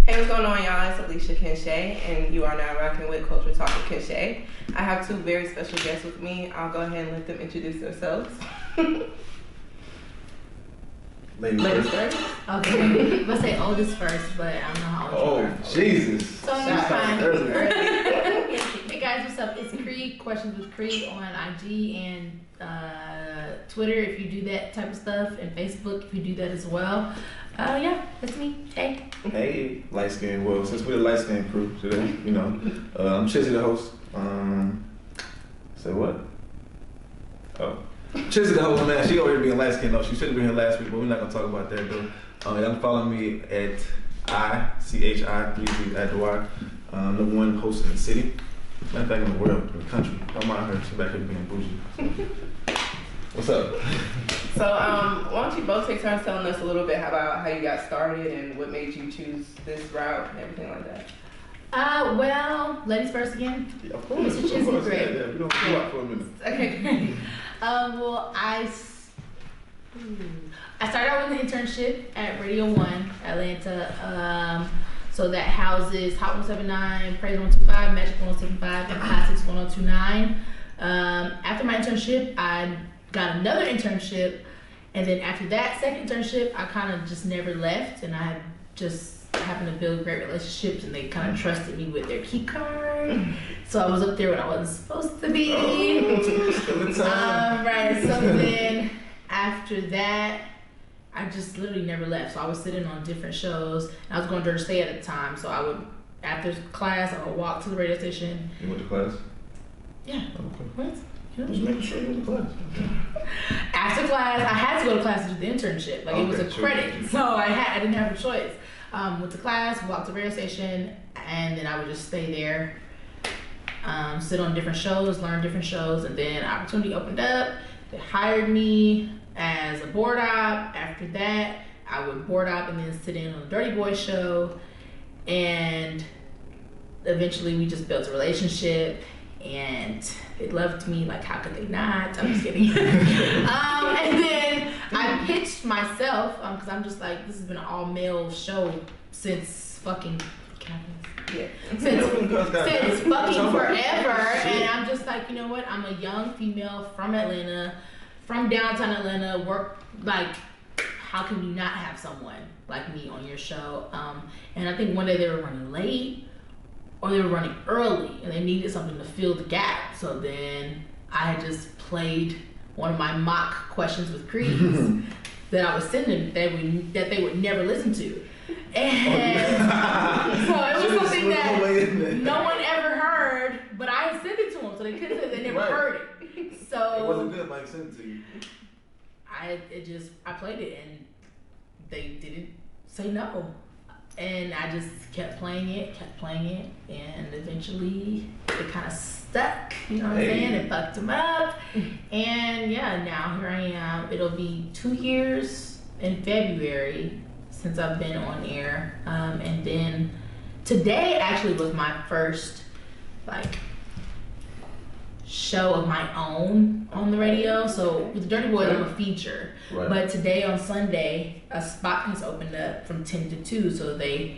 Hey, what's going on, y'all? It's Alicia Kenshe, and you are now rocking with Culture Talk with Kenshe. I have two very special guests with me. I'll go ahead and let them introduce themselves. Ladies first. Okay, I'm gonna say oldest first, but I don't know how old you are. Oh, Jesus. So I'm fine. Hey guys, what's up? It's Creed, Questions with Creed on IG and Twitter if you do that type of stuff, and Facebook if you do that as well. Yeah, that's me. Hey. Hey, light skin. Well, since we're the light skin crew today, you know, I'm Chizzy the host. Say what? Oh. Chizzy the host, man. She over here being light skinned though. She should have been here last week, but we're not gonna talk about that though. Y'all can follow me at ICHI3Z at the Y. Number one host in the city. Matter of fact, in the world, in the country. I'm out here. She's back here being bougie. What's up? So, why don't you both take turns telling us a little bit about how you got started and what made you choose this route and everything like that? Well, ladies first again. Yeah, of course. Mr. Chizzy, great. Yeah, we're gonna go out for a minute. Okay, great. Well, I started out with an internship at Radio 1, Atlanta. So that houses Hot 179, Praise 125, Magic 175, and Classics 1029. After my internship, I got another internship, and then after that second internship, I kind of just never left, and I just happened to build great relationships, and they kind of trusted me with their key card. So I was up there when I wasn't supposed to be. Right. So then after that, I just literally never left. So I was sitting on different shows. And I was going to State at the time, so I would, after class, I would walk to the radio station. You went to class? Yeah. Okay. What? Just making sure you went to class. After class, I had to go to class to do the internship. Like, it was a credit, so I didn't have a choice. Went to class, walked to the radio station, and then I would just stay there, sit on different shows, learn different shows, and then opportunity opened up. They hired me as a board op. After that, I would board op and then sit in on the Dirty Boy show, and eventually we just built a relationship, and they loved me. Like, how could they not? I'm just kidding. And then I pitched myself, because I'm just like, this has been an all-male show since fucking, since fucking forever. And I'm just like, you know what? I'm a young female from Atlanta, from downtown Atlanta, like, how can you not have someone like me on your show? And I think one day they were running late, or they were running early, and they needed something to fill the gap. So then I had just played one of my mock questions with Creeds that I was sending that they would never listen to. And so it was something that no one ever heard, but I had sent it to them, so they couldn't say they never heard it. So it wasn't good, like sent it to you. I played it, and they didn't say no. And I just kept playing it, and eventually it kind of stuck, you know what I'm saying? It fucked him up. And yeah, now here I am. It'll be 2 years in February since I've been on air. And then today actually was my first, like, show of my own on the radio. So with the Dirty Boys, I'm a feature. Right. But today on Sunday, a spot has opened up from 10 to 2, so they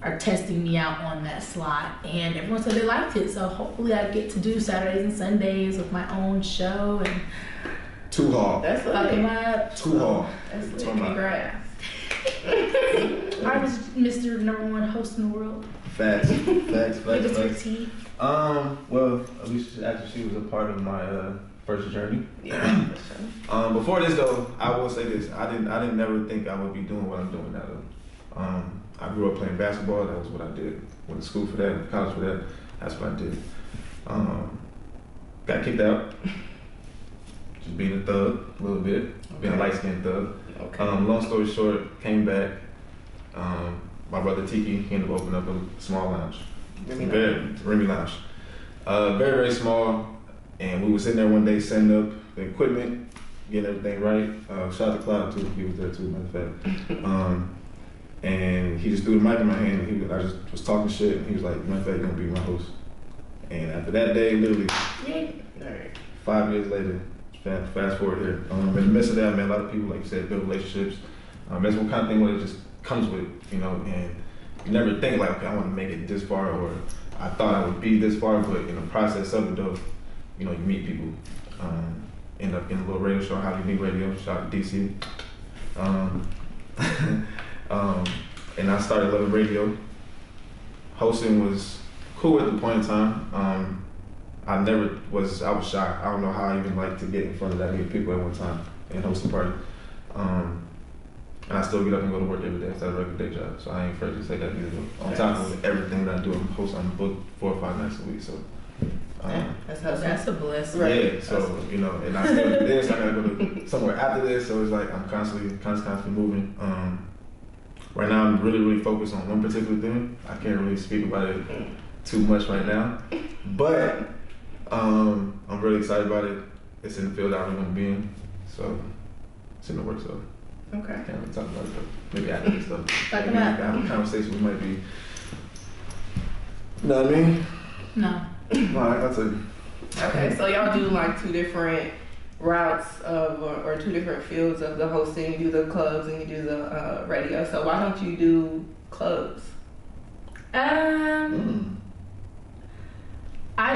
are testing me out on that slot, and everyone said they liked it. So hopefully I get to do Saturdays and Sundays with my own show and too hard. That's fuck him up. Too hard. That's lit. Congrats. I was Mr. Number One host in the world. Facts. Well, Alicia, actually, she was a part of my first journey. Yeah. Before this though, I will say this: I didn't never think I would be doing what I'm doing now. Though. I grew up playing basketball. That was what I did. Went to school for that, college for that. That's what I did. Got kicked out. Just being a thug a little bit, being a light-skinned thug. Okay. Long story short, came back. My brother Tiki, he ended up opening up a small lounge. Remy Lounge. Very, very small. And we were sitting there one day setting up the equipment, getting everything right. Shout out to Cloud too, he was there too, matter of fact. And he just threw the mic in my hand, and I just was talking shit, and he was like, matter of fact, you're gonna be my host. And after that day, literally, 5 years later, fast forward here. In the midst of that, I met a lot of people, like you said, build relationships. That's what kind of thing what it just comes with, you know, and you never think like, okay, I want to make it this far, or I thought I would be this far, but in the process of it though, you know, you meet people. End up in a little radio show, How You Meet Radio, shout out to DC. And I started loving radio. Hosting was cool at the point in time. I was shy. I don't know how I even like to get in front of that many people at one time and host a party. And I still get up and go to work every day instead of a regular day job. So I ain't afraid to say that either. On top of everything that I do, I'm booked 4 or 5 nights a week. So that's a blessing. Right. Yeah, so you know, and I still do this, I gotta go to somewhere after this, so it's like I'm constantly moving. Right now I'm really focused on one particular thing. I can't really speak about it too much right now. But I'm really excited about it. It's in the field I really want to be in. So it's in the works though. Okay. Can't really talk about it though. Maybe after this stuff. Maybe we can have a conversation we might be. You know what I mean? No. Alright, I'll tell you. Okay, so y'all do like 2 different routes of, or 2 different fields of the hosting. You do the clubs and you do the radio. So why don't you do clubs? I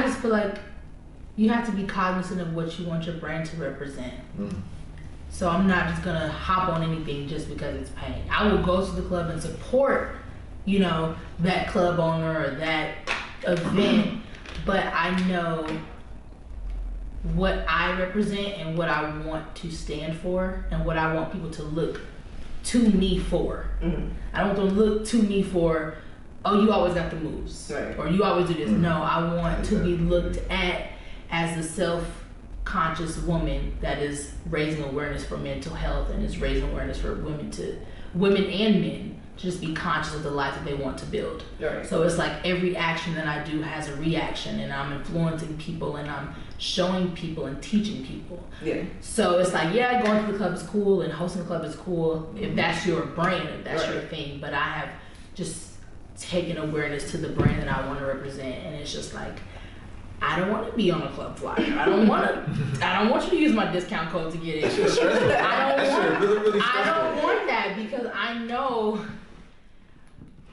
just feel like you have to be cognizant of what you want your brand to represent. So I'm not just gonna hop on anything just because it's paying. I will go to the club and support, you know, that club owner or that event, but I know what I represent and what I want to stand for and what I want people to look to me for. I don't want them to look to me for, oh, you always got the moves, right, or you always do this. No, I want to be looked at as the self-conscious woman that is raising awareness for mental health and is raising awareness for women and men to just be conscious of the life that they want to build. Right. So it's like every action that I do has a reaction, and I'm influencing people and I'm showing people and teaching people. Yeah. So it's like, yeah, going to the club is cool and hosting the club is cool if that's your brand, if that's your thing. But I have just taken awareness to the brand that I want to represent, and it's just like, I don't want to be on a club flyer. I don't want you to use my discount code to get in. I don't want that, because I know,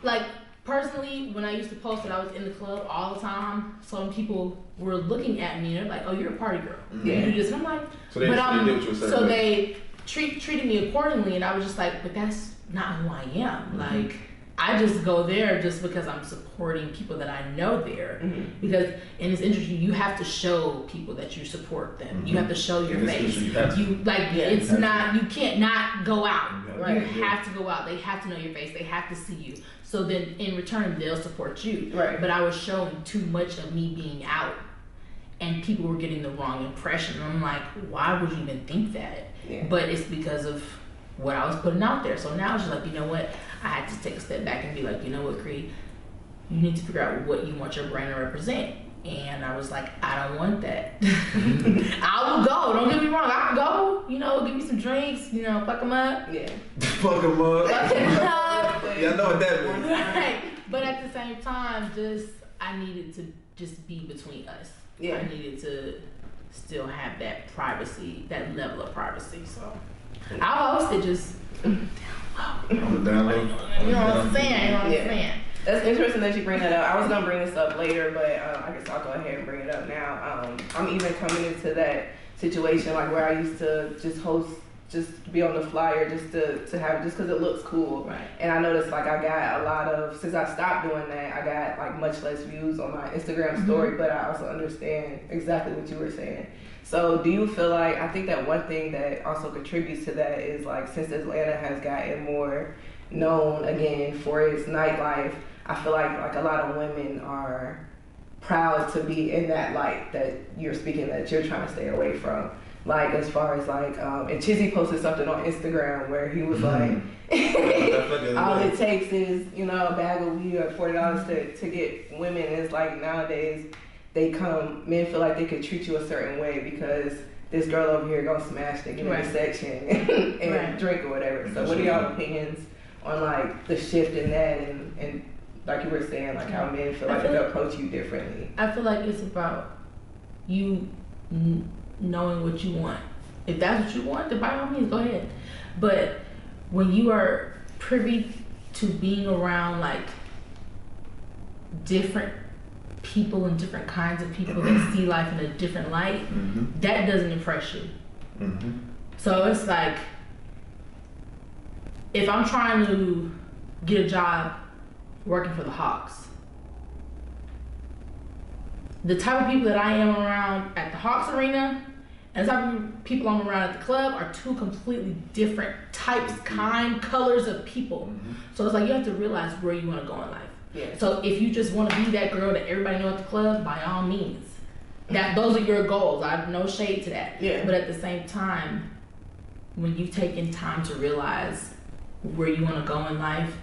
like, personally, when I used to post that I was in the club all the time, some people were looking at me and they're like, "Oh, you're a party girl. You do this." And I'm like, they treated me accordingly, and I was just like, but that's not who I am. Like, I just go there just because I'm supporting people that I know there. Because in this industry, you have to show people that you support them. You have to show your face. You can't not go out. You have to go out. They have to know your face. They have to see you. So then in return, they'll support you. Right. But I was showing too much of me being out, and people were getting the wrong impression. I'm like, why would you even think that? Yeah. But it's because of what I was putting out there. So now it's just like, you know what? I had to take a step back and be like, you know what, Cree? You need to figure out what you want your brand to represent. And I was like, I don't want that. I will go. Don't get me wrong. I can go. You know, give me some drinks. You know, fuck them up. Yeah. Fuck them up. Yeah, I know what that means. Right. But at the same time, I needed to just be between us. Yeah. I needed to still have that privacy, that level of privacy. So I'll host it just down low. Down low. You know what I'm saying? That's interesting that you bring that up. I was gonna bring this up later, but I guess I'll go ahead and bring it up now. I'm even coming into that situation like where I used to just host, just be on the flyer, just to have, just because it looks cool. Right. And I noticed like I got a lot of, since I stopped doing that, I got like much less views on my Instagram story. But I also understand exactly what you were saying. So do you feel like, I think that one thing that also contributes to that is like, since Atlanta has gotten more known again for its nightlife, I feel like a lot of women are proud to be in that light that you're speaking, that you're trying to stay away from. Like, as far as like, and Chizzy posted something on Instagram where he was like, all it takes is, you know, a bag of weed or $40 to get women. And it's like nowadays, men feel like they could treat you a certain way because this girl over here gonna smash the in section and drink or whatever. So what are y'all opinions on like the shift in that and like you were saying, like how men feel like they approach you differently? I feel like it's about you knowing what you want. If that's what you want, then by all means, go ahead. But when you are privy to being around like different people and different kinds of people that see life in a different light, that doesn't impress you. So it's like, if I'm trying to get a job working for the Hawks, the type of people that I am around at the Hawks arena and the type of people I'm around at the club are two completely different types, colors of people. So it's like, you have to realize where you want to go in life. Yeah. So if you just want to be that girl that everybody knows at the club, by all means, those are your goals. I have no shade to that. Yeah. But at the same time, when you've taken time to realize where you want to go in life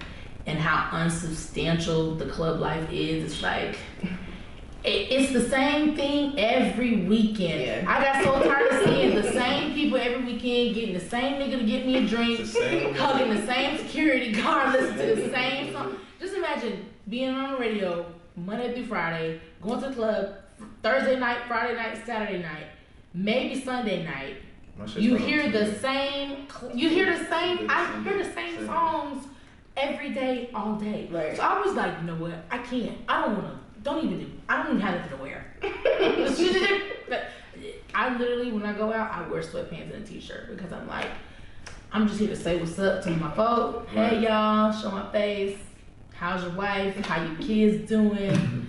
and how unsubstantial the club life is, it's like, it's the same thing every weekend. Yeah. I got so tired of seeing the same people every weekend, getting the same nigga to get me a drink, hugging the same security guard, listening to the same song. Just imagine being on the radio Monday through Friday, going to the club Thursday night, Friday night, Saturday night, maybe Sunday night. You hear the same. I hear the same songs every day, all day. Right. So I was like, you know what? I can't. I don't even have nothing to wear. I literally, when I go out, I wear sweatpants and a t-shirt because I'm like, I'm just here to say what's up to my folks. Hey y'all, show my face. How's your wife? How your kids doing?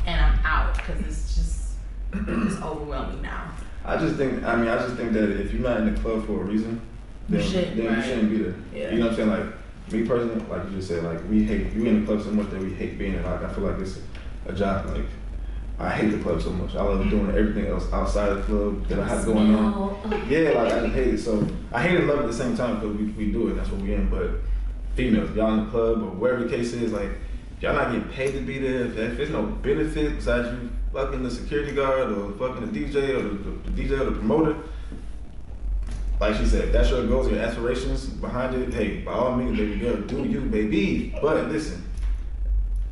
And I'm out because it's overwhelming now. I just think that if you're not in the club for a reason, then you shouldn't be there. Yeah. You know what I'm saying? Like, me personally, like you just said, like, we in the club so much that we hate being there. Like, I feel like it's a job. Like, I hate the club so much. I love doing everything else outside of the club that I have going on. Yeah, like, I just hate it. So I hate and love it at the same time because we do it. That's what we in. But females, y'all in the club or wherever the case is, like, if y'all not getting paid to be there, if there's no benefit besides you fucking the security guard or fucking the DJ or the DJ or the promoter, like she said, if that's your goals, your aspirations behind it, hey, by all means, baby girl, do you, baby. But listen,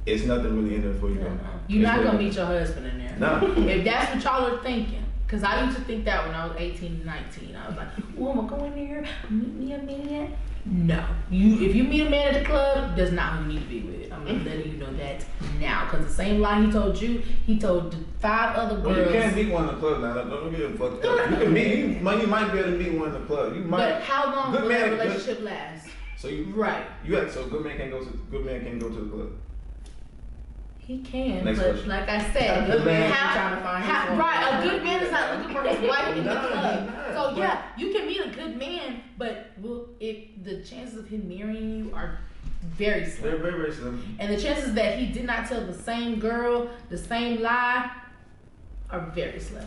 it's nothing really in there for you. No. You're not gonna meet your husband in there. No. If that's what y'all are thinking, because I used to think that when I was 18 and 19. I was like, oh, I'm gonna go in there, meet me a man. No. If you meet a man at the club, that's not who you need to be with. I'm letting you know that now. Because the same lie he told you, he told the 5 other girls. Well, you can't meet one in the club now. Don't give a fuck. You can meet, you might be able to meet one in the club. You might. But how long will that relationship last? So good man can't go to the club. He can, Next but question. like I said, a good man is trying to find his right, a good man is not looking for his wife in the club. So yeah, you can meet a good man, but the chances of him marrying you are very slim. They're very, very slim. And the chances that he did not tell the same girl the same lie are very slim.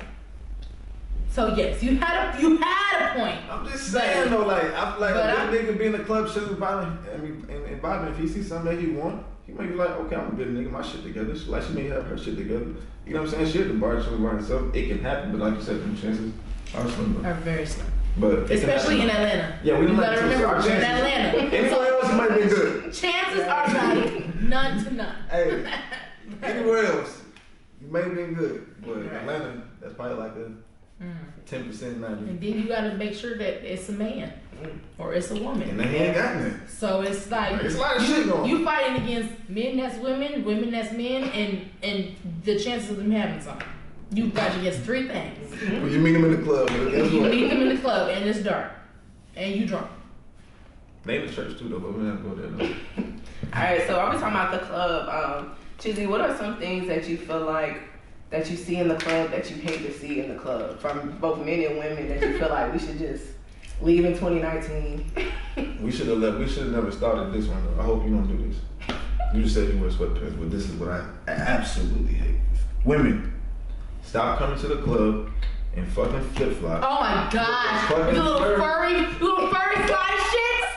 So yes, you had a point. I'm just saying though, like I feel like a good nigga be in the club chilling, vibing. If he sees something that he want, he might be like, okay, I'm a good nigga, my shit together. Like she may have her shit together. You know what I'm saying? She at the bar chilling by herself. It can happen, but like you said, the chances are slim. Are very slim. But especially in Atlanta. Yeah, we don't gotta remember we're in Atlanta. Anywhere else might be good. Chances are like none to none. Hey, anywhere else, you may have been good, but Atlanta, that's probably like a 10%, 90%. And then you gotta make sure that it's a man or it's a woman. And they ain't got none. So it's like it's a lot of shit going. You fighting against men that's women, women that's men, and the chances of them having something. You fight against 3 things. Well, you meet them in the club. You meet them in the club and it's dark, and you drunk. They in the church too though, but we don't have to go there though. All right, so are we talking about the club? Chizzy, what are some things that you feel like that you see in the club that you hate to see in the club from both men and women that you feel like we should just leave in 2019? We should have left. We should have never started this one though. I hope you don't do this. You just said you wear sweatpants, but this is what I absolutely hate. Women, stop coming to the club in fucking flip flops. Oh my gosh! You little furry fly shits.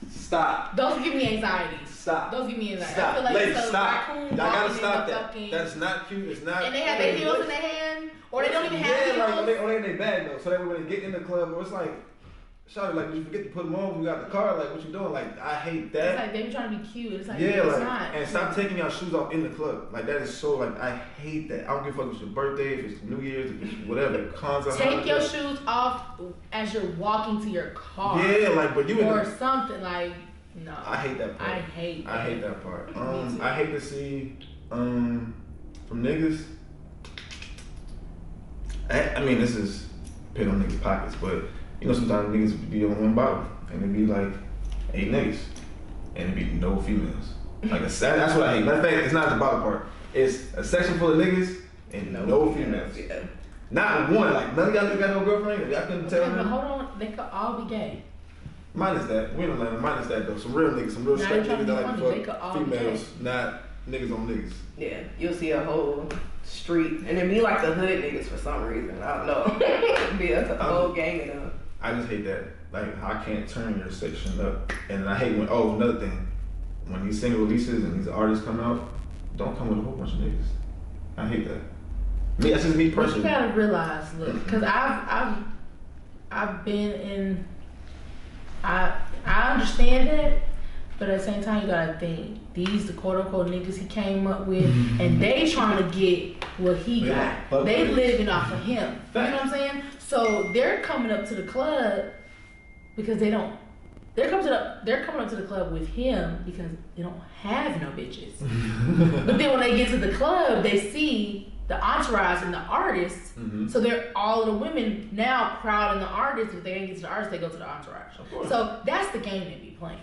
Stop. Those give me anxiety. Stop. Those give me anxiety. Stop. I feel like Ladies, stop. Y'all gotta stop that. That's not cute. It's not. And they have their heels in their hand, or they don't even have heels. Like, or they in their bag though. So that when they get in the club, it's like, shawty, like you forget to put them on. We got the car. Like what you doing? Like I hate that. It's like they be trying to be cute. It's like yeah, it's like not. And stop taking your shoes off in the club. Like that is so like I hate that. I don't give a fuck if it's your birthday, if it's New Year's, if it's whatever. Take your shoes off as you're walking to your car. Yeah, like but you or something like. No. I hate that part. I hate that part. I hate to see from niggas. I mean, this is pit on niggas' pockets, but you know sometimes niggas be on one bottle and it be like 8 niggas and it be no females. Like that's what I hate. Matter of fact, it's not the bottle part. It's a section full of niggas and no females. Yeah. Not one. Like none of y'all niggas got no girlfriend. Y'all couldn't tell me. But hold on, they could all be gay. Minus that. We in Atlanta. Minus that though. Some real niggas, some real straight niggas that like to fuck females, not niggas on niggas. Yeah, you'll see a whole street, and it be like the hood niggas for some reason. I don't know. Be a whole gang of them. I just hate that. Like I can't turn your section up, and I hate when. Oh, another thing, when these single releases and these artists come out, don't come with a whole bunch of niggas. I hate that. Me, that's just me personally. But you gotta realize, look, because I've been in. I understand that, but at the same time, you gotta think these the quote unquote niggas he came up with, and they trying to get what he got. They living off of him. You know what I'm saying? So they're coming up to the club because they don't. They're coming up to the club with him because they don't have no bitches. But then when they get to the club, they see the entourage and the artists. Mm-hmm. So they're all of the women now crowding the artists. If they ain't get to the artists, they go to the entourage. So that's the game they be playing.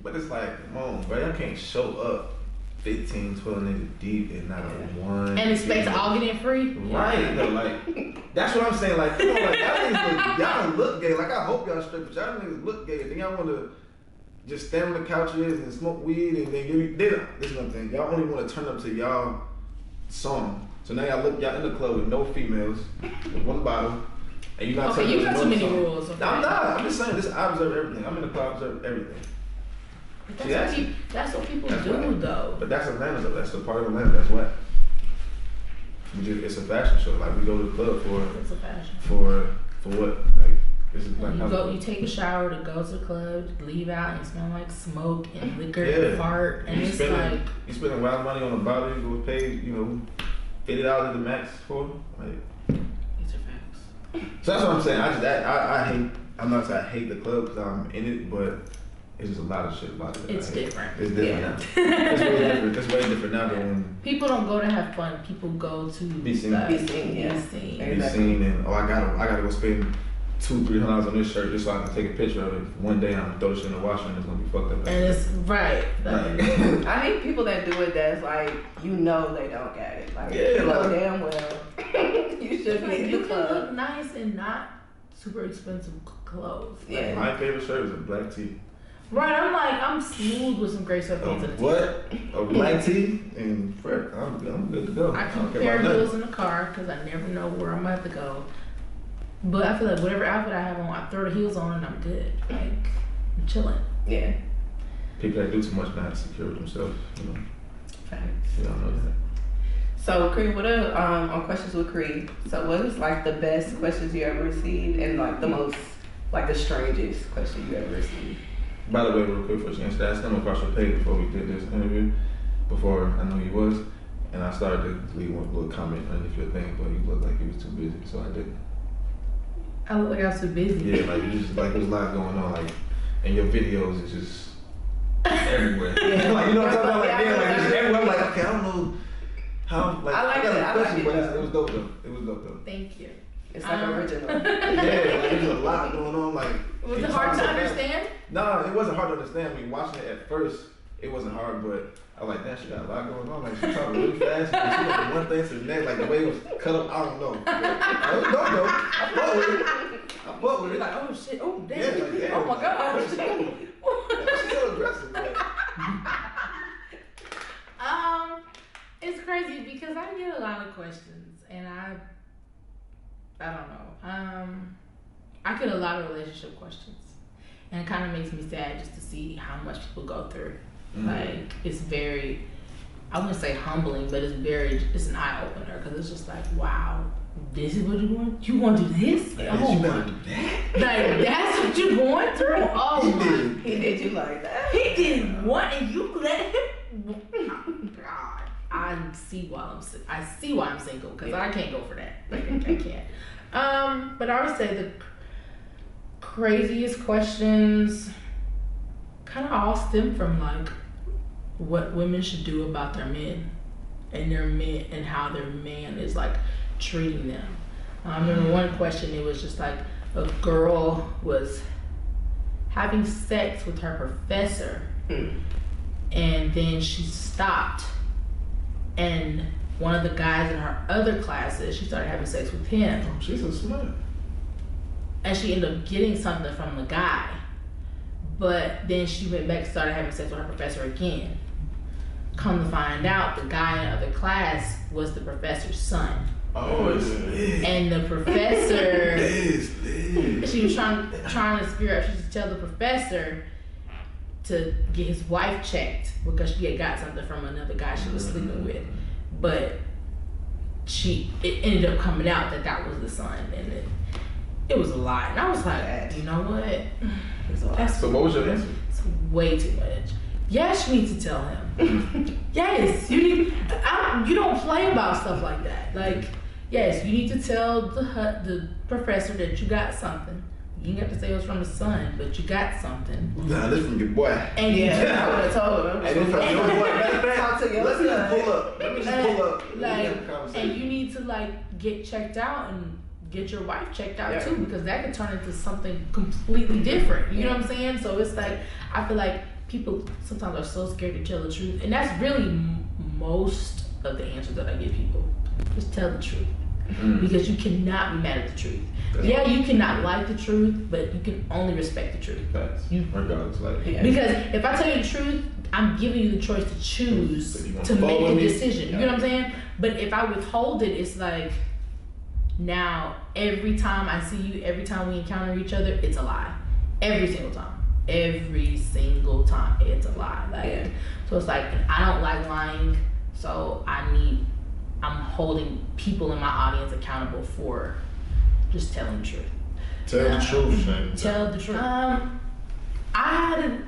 But it's like, come on, bro, y'all can't show up 15, 12 niggas deep and not one. And expect to all get in free? Right. No, like, that's what I'm saying. Like, you know, like, y'all look gay. Like, I hope y'all straight, but y'all niggas look gay. Then y'all want to just stand on the couches and smoke weed and then give you dinner. This is what I'm saying. Y'all only want to turn up to y'all song. So now y'all in the club with no females, with one bottle, and you're not okay, you got too many rules. Okay. I'm not. I'm just saying this. I observe everything. I'm in the club, I observe everything. But that's what people do, though. But that's Atlanta, though. That's the part of Atlanta that's what. It's a fashion show. Like, we go to the club for. It's a fashion. For what? Like, this is like. You take a shower to go to the club, leave out, and you smell like smoke and liquor and fart, and it's like. You spending wild money on a bottle. You go pay, $50 at the max for. Like. These are facts. So that's what I'm saying. I hate. I'm not saying I hate the club because I'm in it, but. It's just a lot of shit about it. It's different. It's different now. It's way different. It's way different now than when people don't go to have fun. People go to be seen. Be seen, and I gotta go spend $200-$300 on this shirt just so I can take a picture of it. One day I'm gonna throw this shit in the washer and it's gonna be fucked up. And it's right. I hate people that do it. That's like they don't get it. Like you know damn well you should be in the club. You can look nice and not super expensive clothes. Yeah. Like, my favorite shirt is a black tee. Right, I'm smooth with some gray sweatpants in the what? A black tee and fresh. I'm good to go. I keep a pair of heels in the car because I never know where I'm about to go. But I feel like whatever outfit I have on, I throw the heels on and I'm good. Like, I'm chilling. Yeah. People that do too much know how to secure themselves, Facts. You don't know that. So, Creed, what are on Questions with Creed? So, what is like the best questions you ever received and like the most, like the strangest question you ever received? By the way, real quick, before she answered that, I stumbled across your page before we did this interview, before I knew you was, and I started to leave one little comment underneath your thing, but you looked like you was too busy, so I didn't. I look like I was too busy. Yeah, like you just like there's a lot going on, like, and your videos is just everywhere. Yeah. Like, you know what I'm talking about? Like, like just everywhere. I'm like, okay, I don't know how. Like, I got a question, but it was dope though. It was dope though. Thank you. It's like original. Yeah, like there's a lot going on. Like, was it hard to understand? No, it wasn't hard to understand. I mean, watching it at first, it wasn't hard, but I was like, damn, she got a lot going on. Like, she talking really fast. And she went from one thing to the next. Like, the way it was cut up, I don't know. But it was dope, though. I fuck with it. Like, oh, shit. Oh, damn. Yeah, like, yeah, oh, my God. She's so aggressive, man. It's crazy because I get a lot of questions, and I don't know. I get a lot of relationship questions, and it kind of makes me sad just to see how much people go through. Mm-hmm. Like, it's very, I wouldn't say humbling, but it's an eye opener because it's just like, wow, this is what you want? You want to do this? Like, oh, you gotta do that? Like, that's what you're going through? Oh, my. He did you like that? He did what? And you let him? Oh, God. I see why I'm single because I can't go for that. Like, I can't. But I would say the craziest questions kind of all stem from like what women should do about their men and how their man is like treating them. I remember one question, it was just like a girl was having sex with her professor and then she stopped, and one of the guys in her other classes, she started having sex with him. Oh, she's so smart. And she ended up getting something from the guy. But then she went back and started having sex with her professor again. Come to find out, the guy in the other class was the professor's son. Oh, it's lit. And the professor, It's lit. she was trying to figure out, she should tell the professor to get his wife checked because she had got something from another guy she was sleeping with. But it ended up coming out that was the son, and it was a lie. And I was like, you know what? So what was your answer? It's way too much. Yes, you need to tell him. Yes, you need. You don't play about stuff like that. Like, yes, you need to tell the professor that you got something. You didn't have to say it was from the son, but you got something. Nah, this from your boy. And I would have told him. And it's from your boy. Matter of fact, Talk to your Let me just son. pull up. Let me just pull up. like, and you need to like get checked out and get your wife checked out too, because that could turn into something completely different. You know what I'm saying? So it's like, I feel like people sometimes are so scared to tell the truth, and that's really most of the answers that I give people. Just tell the truth, because you cannot be mad at the truth. Yeah, you cannot like the truth, but you can only respect the truth. Regardless, like, Because if I tell you the truth, I'm giving you the choice to choose to make the decision. You know what I'm saying? But if I withhold it, it's like, now every time I see you, every time we encounter each other, it's a lie. Every single time. Every single time it's a lie. Like, so it's like, I don't like lying, so I'm holding people in my audience accountable for just telling the truth. tell the truth, Shane. Tell the truth. I had an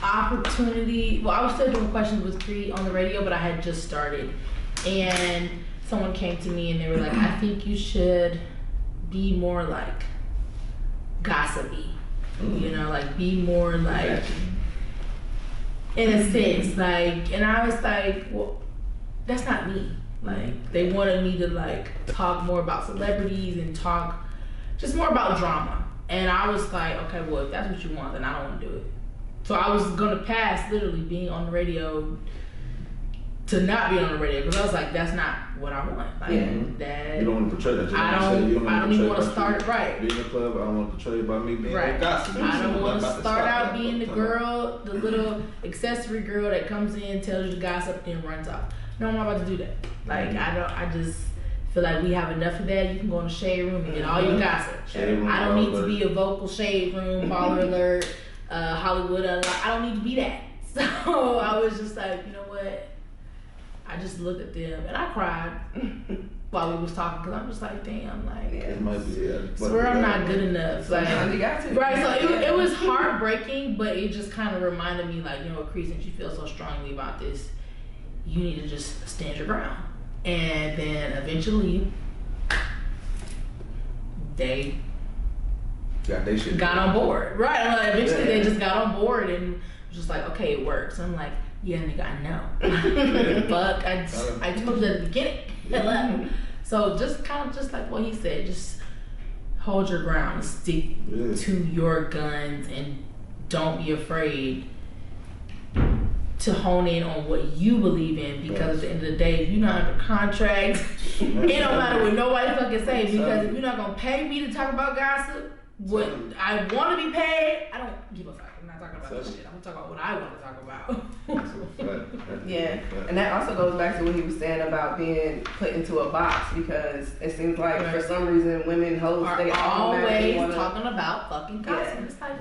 opportunity. Well, I was still doing questions with Cree on the radio, but I had just started, and someone came to me and they were like, I think you should be more like gossipy. You know, like be more like, in a sense, like, and I was like, well, that's not me. Like, they wanted me to like talk more about celebrities and talk just more about drama. And I was like, okay, well, if that's what you want, then I don't want to do it. So I was gonna pass literally being on the radio to not be on the radio, because I was like, that's not what I want. Like, that You don't want to portray that. I don't even want to start it right. Being in the club, I don't want to portray about me being Right. gossip. I don't want to start out being the Come girl, the little accessory girl that comes in, tells you the gossip, and runs off. No, I'm not about to do that. Like, I just feel like we have enough of that. You can go in the shade room and get all your gossip. Shade room, I don't need to alert. be a vocal shade room, baller alert, Hollywood alert. I don't need to be that. So I was just like, you know what? I just looked at them and I cried while we was talking, because I'm just like, damn, like, It might be, swear I'm not good enough. Like, You got to. right, so it was heartbreaking, but it just kind of reminded me, like, you know, Cree, since you feel so strongly about this, you need to just stand your ground. And then eventually, they they should got on board. Right, like, eventually they just got on board and was just like, okay, it works. I'm like, yeah, nigga, I know. Fuck, I told you at the beginning. Hello. So just kind of just like what he said, just hold your ground, stick to your guns, and don't be afraid to hone in on what you believe in, because at the end of the day, if you're not under contract, it don't matter what nobody fucking say, because if you're not gonna pay me to talk about gossip, what I want to be paid, I don't give a fuck. I'm not talking about this shit. I'm gonna talk about what I want to talk about. Yeah, and that also goes back to what he was saying about being put into a box, because it seems like for some reason women hoes, Are they always wanna, talking about fucking gossip. It's like,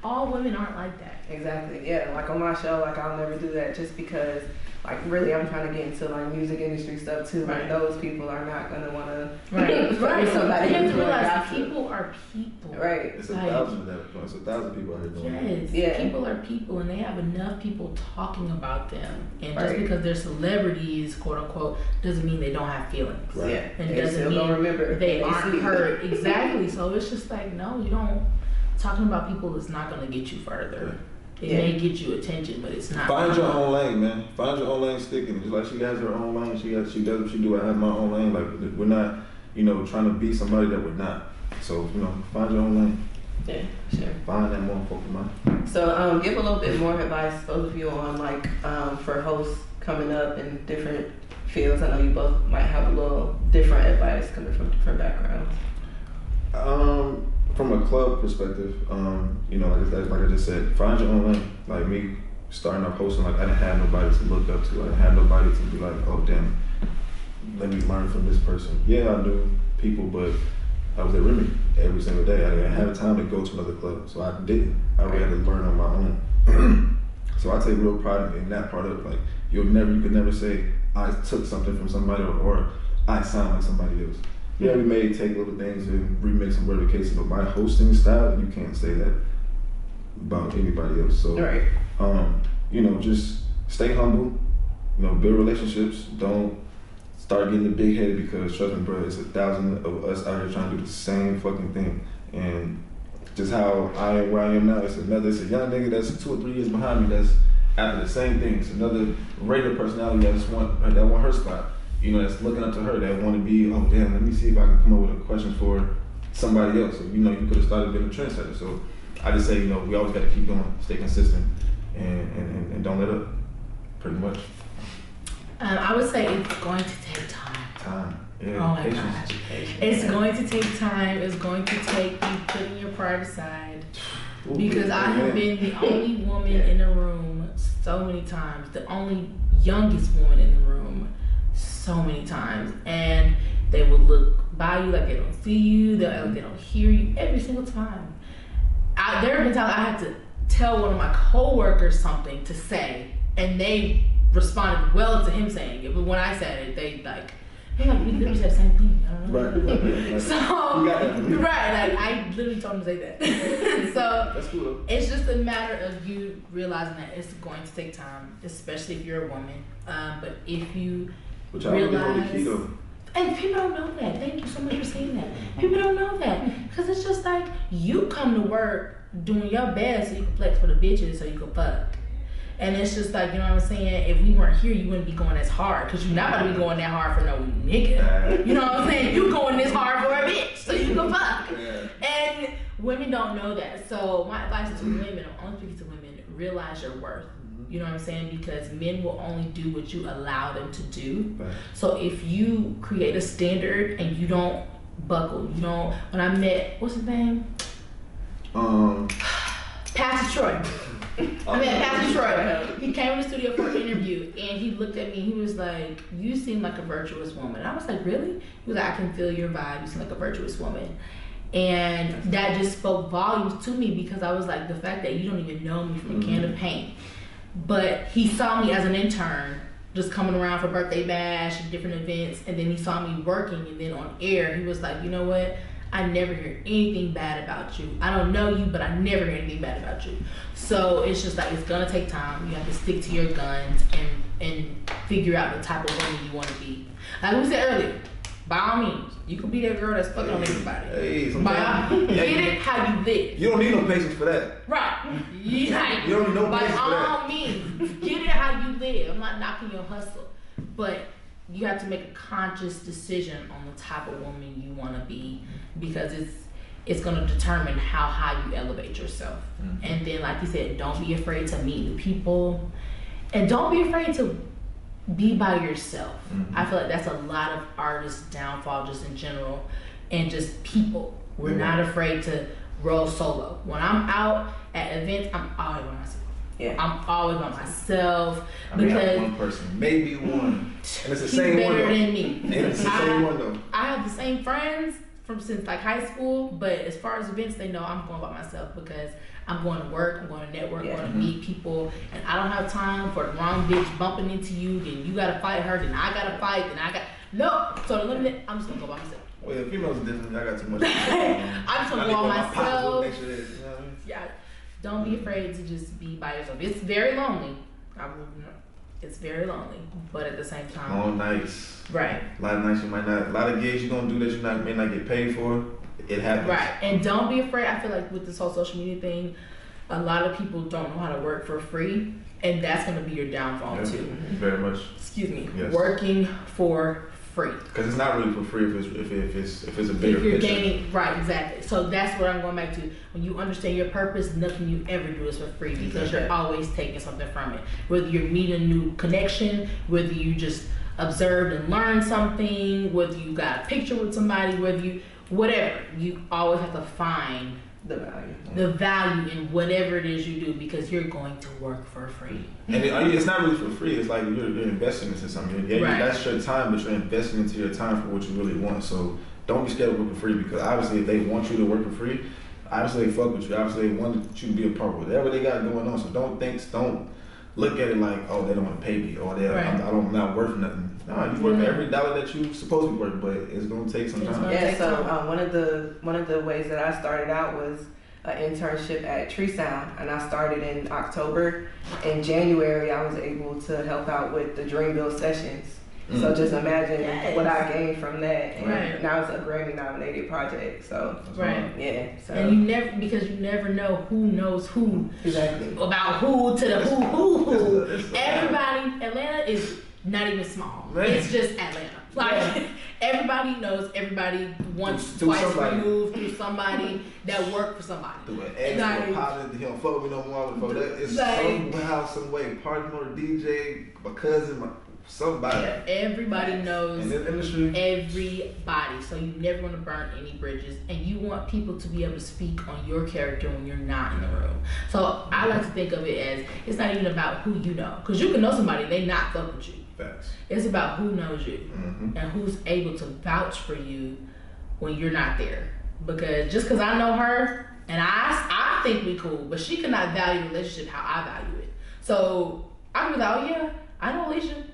all women aren't like that. Exactly. Yeah. Like on my show, like I'll never do that, just because, like, really, I'm trying to get into like music industry stuff too. Like those people are not gonna want to. Right. Somebody You have to who's realize gossip. people are people. Right. It's a thousand of that. It's a thousand people out here doing it. Yes. Yeah. People are people, and they have enough people talking about them. And just Right. because they're celebrities, quote unquote, doesn't mean they don't have feelings. Right. Yeah. And They doesn't still don't mean remember. they They aren't see. hurt. Exactly. So it's just like, no, you don't talking about people is not gonna get you further. It may get you attention, but it's not. Find your own lane, man. Find your own lane, stick in it. Just like she has her own lane, she does what she do. I have my own lane. Like we're not, trying to be somebody that we're not. So find your own lane. Yeah, sure. Find that motherfucker, man. So give a little bit more advice, both of you, on like for hosts coming up in different fields. I know you both might have a little different advice coming from different backgrounds. From a club perspective, like I just said, find your own lane. Like me starting off hosting, like I didn't have nobody to look up to. I didn't have nobody to be like, oh damn, let me learn from this person. Yeah, I knew people, but I was at Remy every single day. I didn't have time to go to another club, so I didn't. I really had to learn on my own. So I take real pride in that part of it. Like you could never say I took something from somebody or I sound like somebody else. Yeah, we may take little things and remix and whatever the case is, but my hosting style, you can't say that about anybody else. So, right. Just stay humble. Build relationships. Don't start getting big headed because trust me, bro, it's 1,000 of us out here trying to do the same fucking thing. And just how I am where I am now, it's a young nigga that's 2 or 3 years behind me that's after the same thing. It's another radio personality that want her spot. That's looking up to her, that want to be, oh damn, let me see if I can come up with a question for somebody else. So, you could have started being a trendsetter. So I just say, we always got to keep going, stay consistent, and don't let up, pretty much. I would say it's going to take time. Yeah, oh my patience. gosh. It's going to take time. It's going to take you putting your pride aside. Because I have been the only woman in the room so many times, the only youngest woman in the room so many times, and they will look by you like they don't see you, they don't hear you every single time. There have been times I had to tell one of my coworkers something to say, and they responded well to him saying it, but when I said it, they like, we literally said the same thing. Right. So, right, I literally told him to say that. So, that's cool. It's just a matter of you realizing that it's going to take time, especially if you're a woman. But if you realize, and people don't know that. Thank you so much for saying that. People don't know that because it's just like you come to work doing your best so you can flex for the bitches so you can fuck. And it's just like, you know what I'm saying? If we weren't here, you wouldn't be going as hard because you're not going to be going that hard for no nigga. You know what I'm saying? You going this hard for a bitch so you can fuck. And women don't know that. So my advice to women, I'm only speaking to women, realize your worth. You know what I'm saying? Because men will only do what you allow them to do. So if you create a standard and you don't buckle, when I met, what's his name? Pastor Troy. I met Pastor Troy. He came in the studio for an interview and he looked at me. He was like, you seem like a virtuous woman. And I was like, really? He was like, I can feel your vibe. You seem like a virtuous woman. And that just spoke volumes to me because I was like, the fact that you don't even know me from a can of paint. But he saw me as an intern just coming around for birthday bash and different events. And then he saw me working, and then on air, he was like, you know what? I never hear anything bad about you. I don't know you, but I never hear anything bad about you. So it's just like, it's gonna take time. You have to stick to your guns and figure out the type of woman you want to be. Like we said earlier, by all means, you can be that girl that's fucking on everybody. Get it how you live. You don't need no patience for that. Right. You don't need no patience for that. By all means, get it how you live. I'm not knocking your hustle, but you have to make a conscious decision on the type of woman you want to be because it's going to determine how high you elevate yourself. And then, like you said, don't be afraid to meet new people, and don't be afraid to be by yourself. I feel like that's a lot of artists' downfall just in general, and just people. We're not afraid to roll solo. When I'm out at events, I'm always by myself. I'm always by myself because I have one person, maybe one, and it's the same one. He's better than me. And it's the same one though. I have the same friends since like high school, but as far as events, they know I'm going by myself because I'm going to work, I'm going to network, I'm going to meet people, and I don't have time for the wrong bitch bumping into you. Then you gotta fight her, then I gotta fight, then I got no. So the limit, I'm just gonna go by myself. Well, yeah, females are different. I got too much. I'm just gonna go by myself. Make sure that, you know what I mean? Yeah. Don't be afraid to just be by yourself. It's very lonely. It's very lonely, but at the same time, long nights. Right. A lot of nights you might not. A lot of gigs you're gonna do that may not get paid for. it happens. Right, and don't be afraid. I feel like with this whole social media thing, a lot of people don't know how to work for free, and that's going to be your downfall too. Very much. Excuse me. Yes. Working for free. Because it's not really for free if it's a bigger if you're picture. Gaining, right, exactly. So that's what I'm going back to. When you understand your purpose, nothing you ever do is for free because you're always taking something from it. Whether you're meeting a new connection, whether you just observed and learned something, whether you got a picture with somebody, whatever, you always have to find the value in whatever it is you do because you're going to work for free. And it's not really for free. It's like you're investing into something. Yeah, that's your time, but you're investing into your time for what you really want. So don't be scared of working for free because obviously if they want you to work for free, obviously they fuck with you. Obviously they want you to be a part of whatever they got going on. So don't look at it like, oh, they don't want to pay me or I'm not worth nothing. No, you work every dollar that you supposed to work, but it's gonna take some time. Yeah. So one of the ways that I started out was an internship at Tree Sound, and I started in October. In January, I was able to help out with the Dreamville sessions. So just imagine what I gained from that. And now it's a Grammy-nominated project. So yeah. So and you never know who knows who about who to the who. Everybody, Atlanta is not even small. It's just Atlanta. Like everybody knows everybody once, twice removed through somebody that worked for somebody. Through an ex or pilot, he don't fuck with me no more. Before that, it's somehow, some way, party or DJ, my cousin, somebody. Yeah, everybody knows in this industry. Everybody. So you never want to burn any bridges, and you want people to be able to speak on your character when you're not in the room. So I like to think of it as it's not even about who you know, because you can know somebody and they not fuck with you. Facts. It's about who knows you and who's able to vouch for you when you're not there. Because just because I know her and I think we cool, but she cannot value the relationship how I value it. So I can be like, oh yeah, I know Alicia.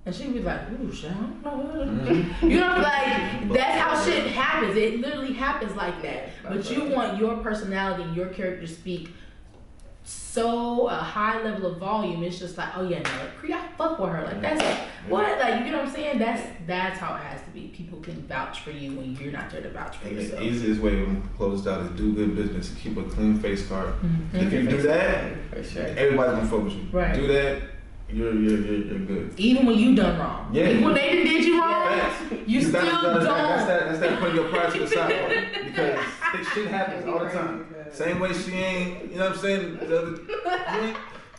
And she'd be like, ooh, shit, I don't know. You know, like, that's how shit happens. It literally happens like that. But you want your personality and your character to speak so a high level of volume. It's just like, oh yeah, no, like, I fuck with her. Like, that's what? Like, you get what I'm saying? That's how it has to be. People can vouch for you when you're not there to vouch for yourself. The easiest way to close out is do good business. Keep a clean face card. If you do that, everybody's gonna focus you. Right. Do that. You're good. Even when you done wrong. Yeah. Even when they did you wrong, you still don't. That's that putting your pride to the side. Because shit happens all the time. Same way she ain't, you know what I'm saying?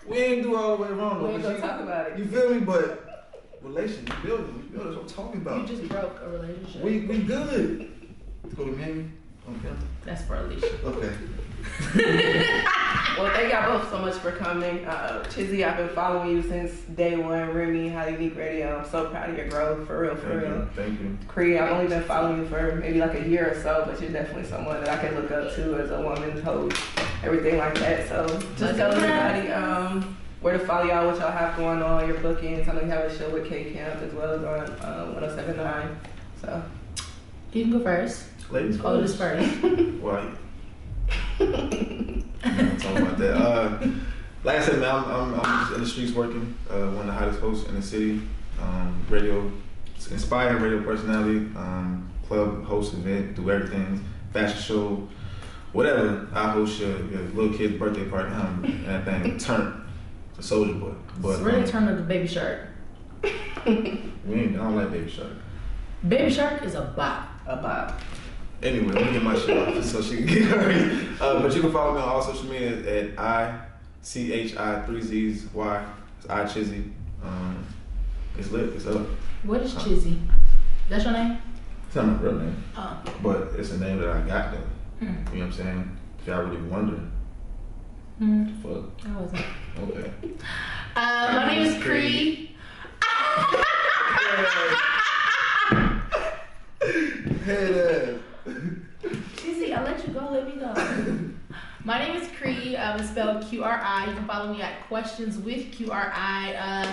We ain't do all the way wrong. We ain't gonna talk about it. You feel me? But relationship, we building. That's what I'm talking about. You just broke a relationship. We good. Go to Miami. Okay. That's for Alicia. Okay. Well, thank y'all both so much for coming. Chizzy, I've been following you since day one. Remy, How Unique Radio. I'm so proud of your growth, for real. Thank you. Cree, I've only been following you for maybe like a year or so, but you're definitely someone that I can look up to as a woman, host, everything like that. So just tell everybody where to follow y'all, what y'all have going on, your bookings. I know you have a show with K-Camp as well as on 107.9. So you can go first. Ladies first. Oldest first. Why? I'm talking about that. Like I said, man, I'm just in the streets working. One of the hottest hosts in the city. Radio, inspiring radio personality. Club host, event, do everything. Fashion show, whatever. I host your little kid's birthday party. And that thing turn a soldier boy. But it's really turned into Baby Shark. I don't like Baby Shark. Baby Shark is a bop. Anyway, let me get my shit off so she can get hers. But you can follow me on all social media at ICHI3ZY. It's Chizzy. It's lit. It's up. What is Chizzy? That's your name? It's not my real name. Oh. But it's a name that I got though. You know what I'm saying? If y'all really wondering. Fuck. I wasn't. Okay. My name is Cree. Hey Chizzy, I'll let you go. Let me go. My name is Cree. It's spelled QRI. You can follow me at Questions with QRI.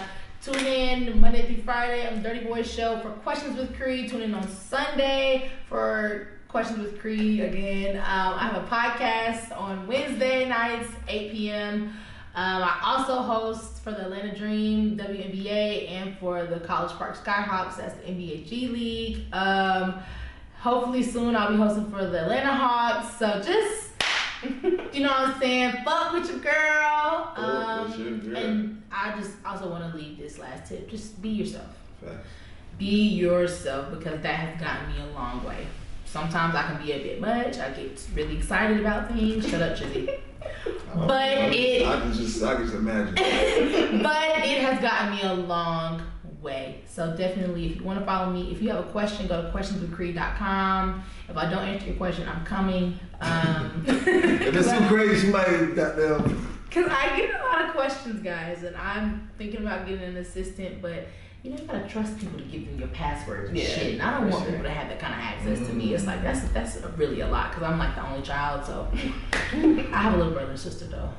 Tune in Monday through Friday on the Dirty Boys Show for Questions with Cree. Tune in on Sunday for Questions with Cree again. I have a podcast on Wednesday nights, 8 p.m. I also host for the Atlanta Dream WNBA and for the College Park Skyhawks. That's the NBA G League. hopefully soon I'll be hosting for the Atlanta Hawks. So just, you know what I'm saying? Fuck with your girl. And I just also want to leave this last tip. Just be yourself. Facts. Be yourself, because that has gotten me a long way. Sometimes I can be a bit much. I get really excited about things. Shut up, Chizzy. I can just imagine. But it has gotten me a long way. So definitely, if you want to follow me, if you have a question, go to questionswithcreed.com. If I don't answer your question, I'm coming. If it's too crazy, you might goddamn. Because I get a lot of questions, guys, and I'm thinking about getting an assistant, but you know, you gotta trust people to give them your passwords and shit. And I don't want people to have that kind of access to me. It's like, that's really a lot, because I'm like the only child, so. I have a little brother and sister, though.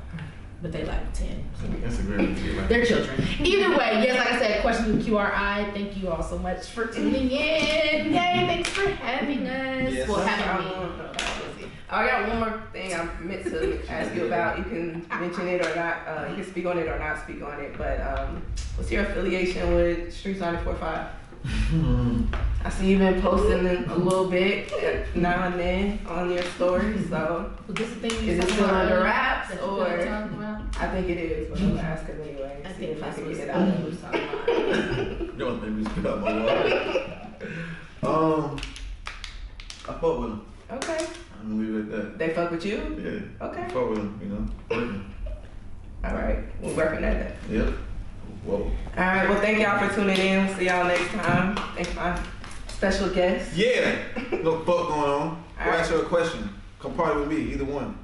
But they like 10. Instagram. They're children. Either way, yes, like I said, questions with QRI. Thank you all so much for tuning in. Yay, thanks for having us. Yes, having me. I got one more thing I meant to ask you about. You can mention it or not. You can speak on it or not speak on it. But what's your affiliation with Streets 94.5? I see you've been posting a little bit now and then on your stories. So is it still under wraps or? I think it is, but I'm gonna ask him anyway. I think if I can was get it out. Don't make me spit out my water. I fuck with him. Okay. I'm gonna leave it at that. They fuck with you? Yeah. Okay. I fuck with him, you know. Working. All right. We're working at that. Yep. Whoa. All right. Well, thank y'all for tuning in. We'll see y'all next time. Thanks my special guest. Yeah. No fuck going on. Go right. ask her a question. Come party with me. Either one.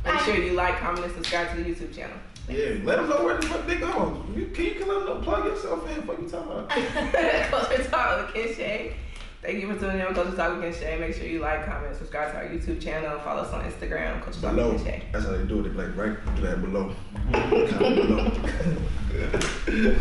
Make sure you like, comment, and subscribe to the YouTube channel. Yeah. Let them know where the fuck they going. Can you let them know? Plug yourself in. What you talking about? Culture Talk with Kenshe. Thank you for tuning in on Culture Talk with Kenshe. Make sure you like, comment, subscribe to our YouTube channel. Follow us on Instagram, Culture Talk with Kenshe. That's how they do it. They like right to that below. Comment below.